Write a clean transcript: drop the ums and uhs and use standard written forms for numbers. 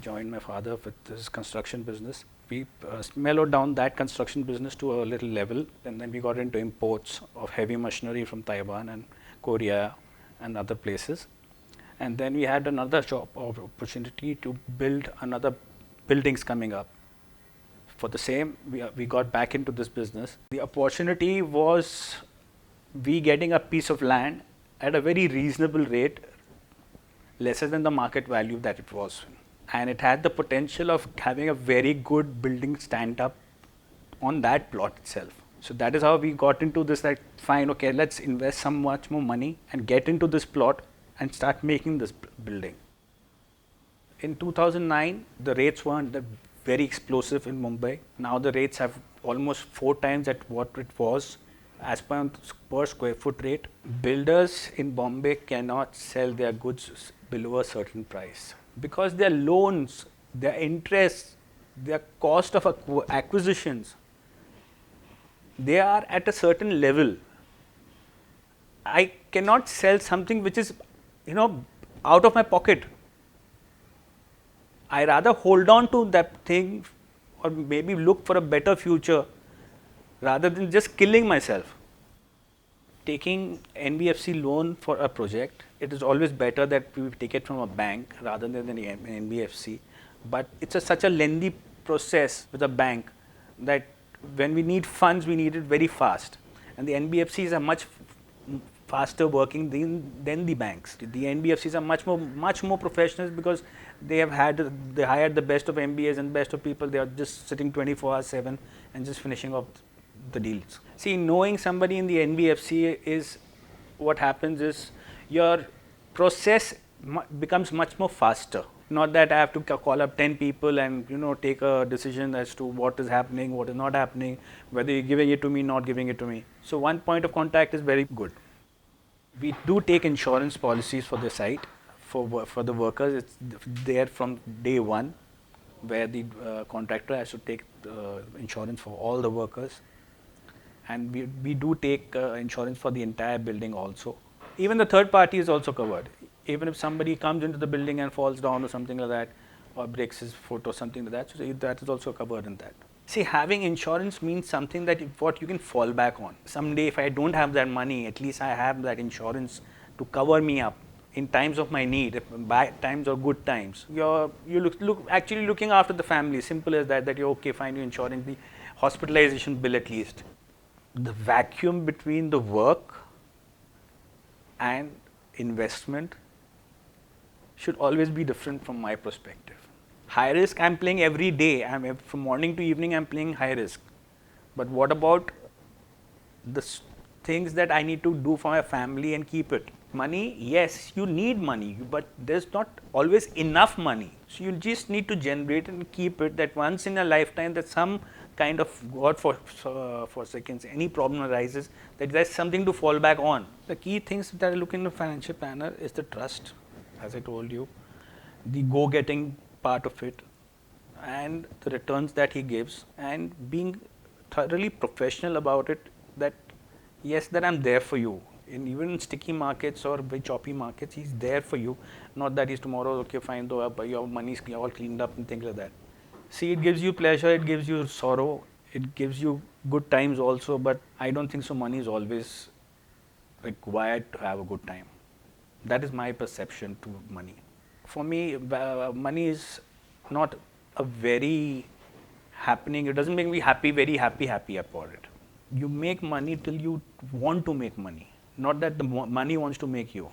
joined my father with this construction business. We mellowed down that construction business to a little level, and then we got into imports of heavy machinery from Taiwan and Korea and other places. And then we had another job opportunity to build another buildings coming up. For the same, we got back into this business. The opportunity was we getting a piece of land at a very reasonable rate, lesser than the market value that it was. And it had the potential of having a very good building stand up on that plot itself. So that is how we got into this, like, fine, okay, let's invest some much more money and get into this plot and start making this building. In 2009, the rates weren't very explosive in Mumbai. Now the rates have almost 4 times at what it was as per square foot rate. Builders in Bombay cannot sell their goods below a certain price because their loans, their interest, their cost of acquisitions, they are at a certain level. I cannot sell something which is, out of my pocket. I rather hold on to that thing or maybe look for a better future rather than just killing myself. Taking NBFC loan for a project, it is always better that we take it from a bank rather than an NBFC. But it's such a lengthy process with a bank that when we need funds, we need it very fast. And the NBFCs are much faster working than the banks. The NBFCs are much more professionals because they hired the best of MBAs and best of people. They are just sitting 24/7 and just finishing off the deals. See, knowing somebody in the NBFC is what happens is your process becomes much more faster. Not that I have to call up 10 people and take a decision as to what is happening, what is not happening, whether you're giving it to me, not giving it to me. So one point of contact is very good. We do take insurance policies for the site, for the workers. It's there from day one, where the contractor has to take insurance for all the workers. And we do take insurance for the entire building also. Even the third party is also covered. Even if somebody comes into the building and falls down or something like that, or breaks his foot or something like that, so that is also covered in that. See, having insurance means something that what you can fall back on. Someday if I don't have that money, at least I have that insurance to cover me up in times of my need, bad times or good times. You actually looking after the family, simple as that you're okay, fine, you're insuring the hospitalization bill at least. The vacuum between the work and investment should always be different from my perspective. High risk, I'm playing every day. From morning to evening, I'm playing high risk. But what about the things that I need to do for my family and keep it? Money, yes, you need money, but there's not always enough money. So you just need to generate and keep it, that once in a lifetime that some kind of, God for seconds, any problem arises, that there's something to fall back on. The key things that I look in a financial planner is the trust, as I told you, the go-getting part of it, and the returns that he gives, and being thoroughly professional about it, that yes, that I'm there for you. Even in sticky markets or very choppy markets, he's there for you. Not that he's tomorrow, okay, fine, though your money's all cleaned up and things like that. See, it gives you pleasure, it gives you sorrow, it gives you good times also, but I don't think so money is always required to have a good time. That is my perception to money. For me, money is not a very happening, it doesn't make me happy, very happy about it. You make money till you want to make money, not that the money wants to make you.